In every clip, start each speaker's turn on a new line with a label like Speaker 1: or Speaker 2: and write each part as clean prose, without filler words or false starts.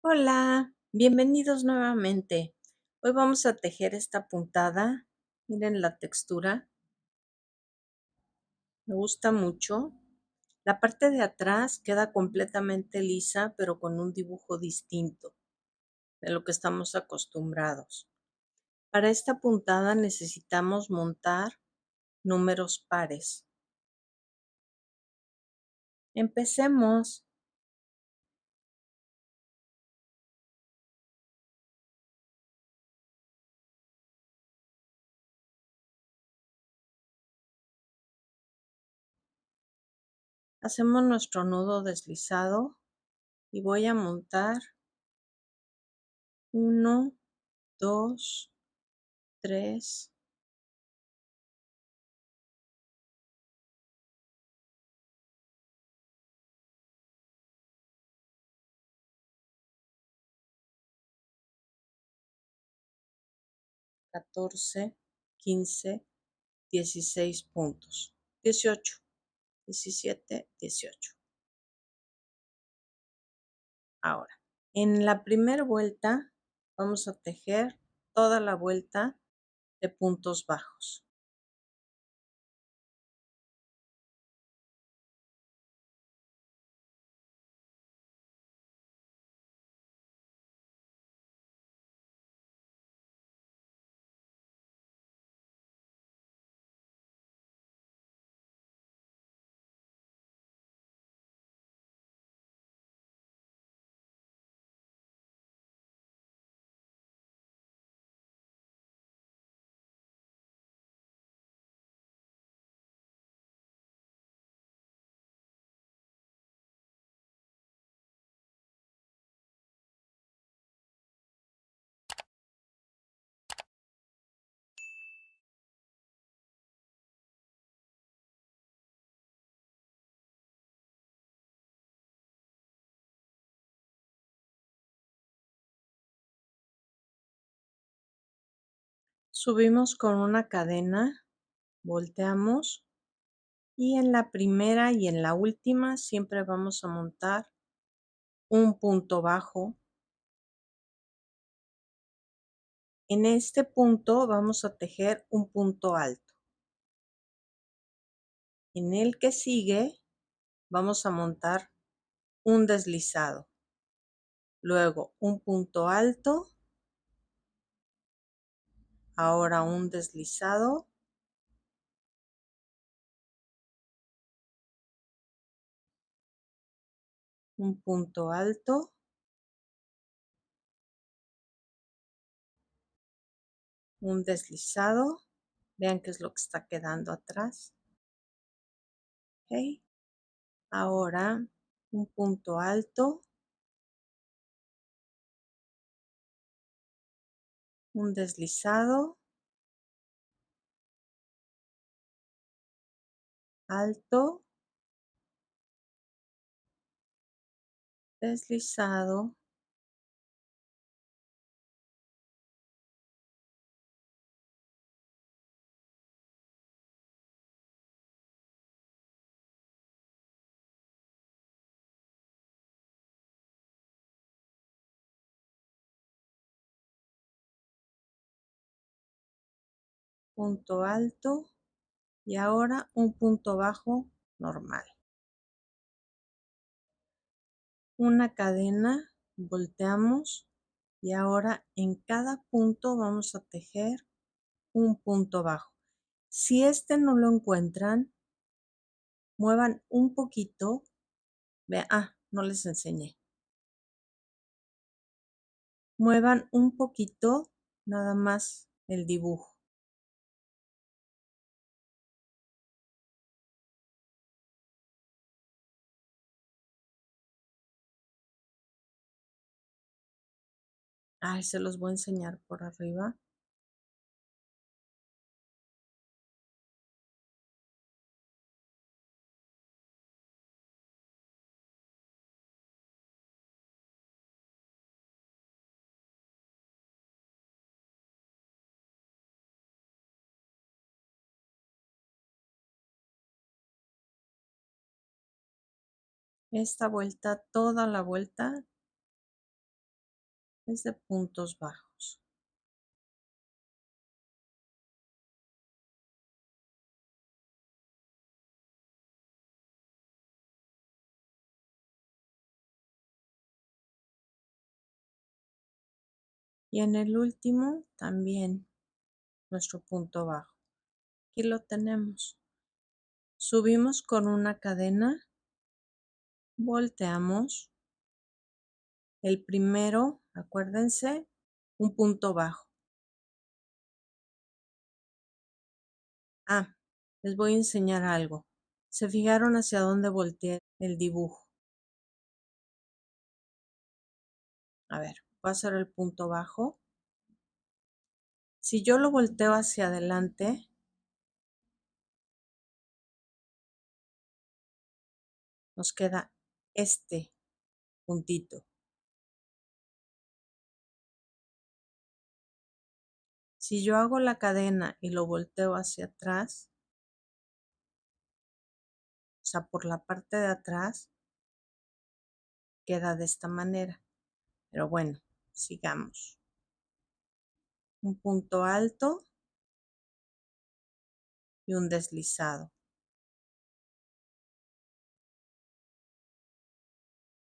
Speaker 1: Hola, bienvenidos nuevamente. Hoy vamos a tejer esta puntada. Miren la textura, me gusta mucho. La parte de atrás queda completamente lisa, pero con un dibujo distinto de lo que estamos acostumbrados. Para esta puntada necesitamos montar números pares. Empecemos. Hacemos nuestro nudo deslizado y voy a montar 1, 2, 3, 14, 15, 16 puntos. 18, 17, 18. Ahora, en la primera vuelta vamos a tejer toda la vuelta de puntos bajos. Subimos con una cadena, volteamos y en la primera y en la última siempre vamos a montar un punto bajo. En este punto vamos a tejer un punto alto. En el que sigue vamos a montar un deslizado. Luego un punto alto, ahora un deslizado, un punto alto, un deslizado. Vean qué es lo que está quedando atrás. ¿Okay? Ahora un punto alto, un deslizado, alto, deslizado, punto alto y ahora un punto bajo normal. Una cadena, volteamos y ahora en cada punto vamos a tejer un punto bajo. Si este no lo encuentran, muevan un poquito. Vean, no les enseñé. Muevan un poquito nada más el dibujo. Se los voy a enseñar por arriba. Esta vuelta, toda la vuelta, es de puntos bajos. Y en el último también nuestro punto bajo. Aquí lo tenemos. Subimos con una cadena, volteamos. El primero, acuérdense, un punto bajo. Ah, les voy a enseñar algo. ¿Se fijaron hacia dónde volteé el dibujo? A ver, voy a hacer el punto bajo. Si yo lo volteo hacia adelante, nos queda este puntito. Si yo hago la cadena y lo volteo hacia atrás, o sea, por la parte de atrás, queda de esta manera. Pero bueno, sigamos. Un punto alto y un deslizado.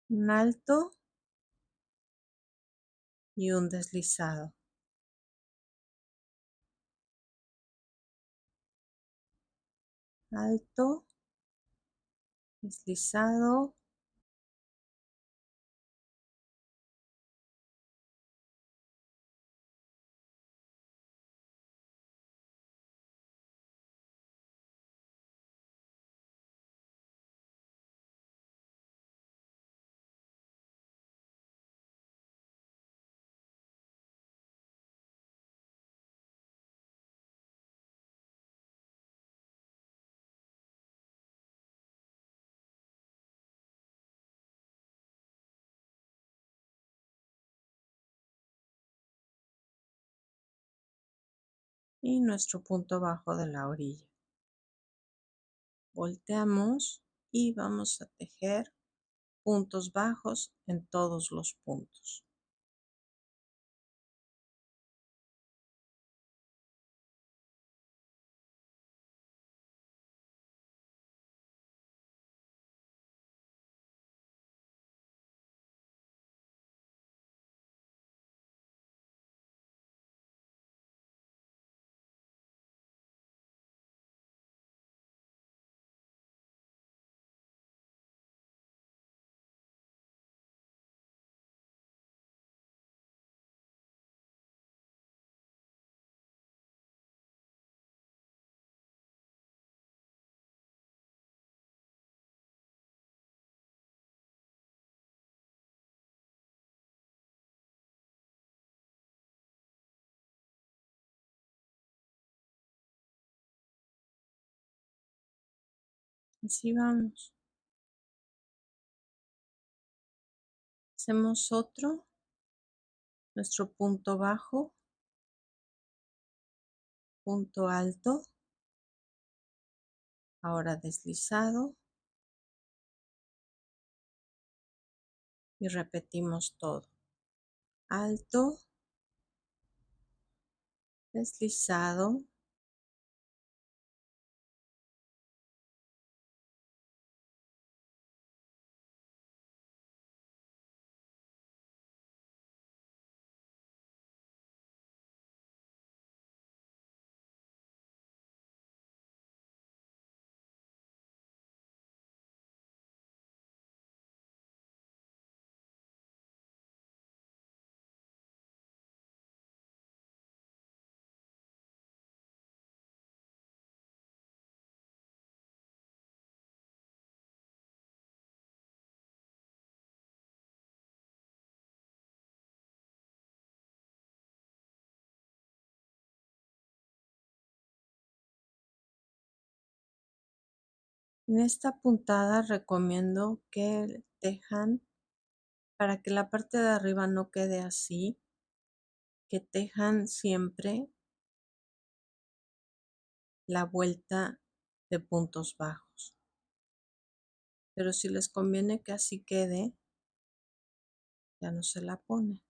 Speaker 1: Un alto y un deslizado. Alto, deslizado. Y nuestro punto bajo de la orilla. Volteamos y vamos a tejer puntos bajos en todos los puntos. Así vamos. Hacemos otro, nuestro punto bajo, punto alto, ahora deslizado y repetimos todo. Alto, deslizado, en esta puntada recomiendo que tejan para que la parte de arriba no quede así, que tejan siempre la vuelta de puntos bajos. Pero si les conviene que así quede, ya no se la pone.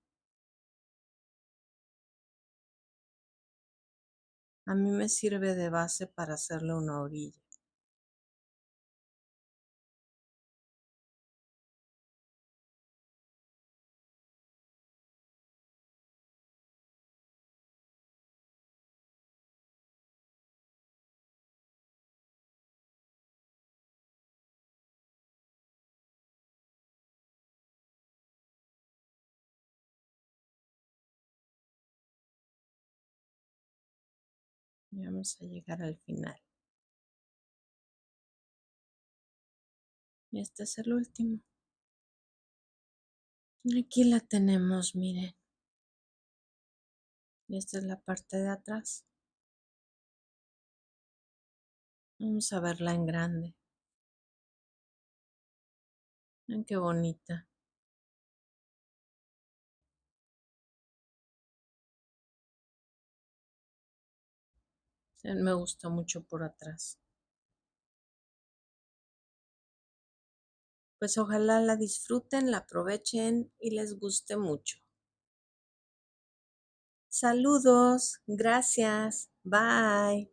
Speaker 1: A mí me sirve de base para hacerle una orilla. Y vamos a llegar al final. Y este es el último. Aquí la tenemos, miren. Y esta es la parte de atrás. Vamos a verla en grande. Miren qué bonita. Me gusta mucho por atrás. Pues ojalá la disfruten, la aprovechen y les guste mucho. Saludos, gracias, bye.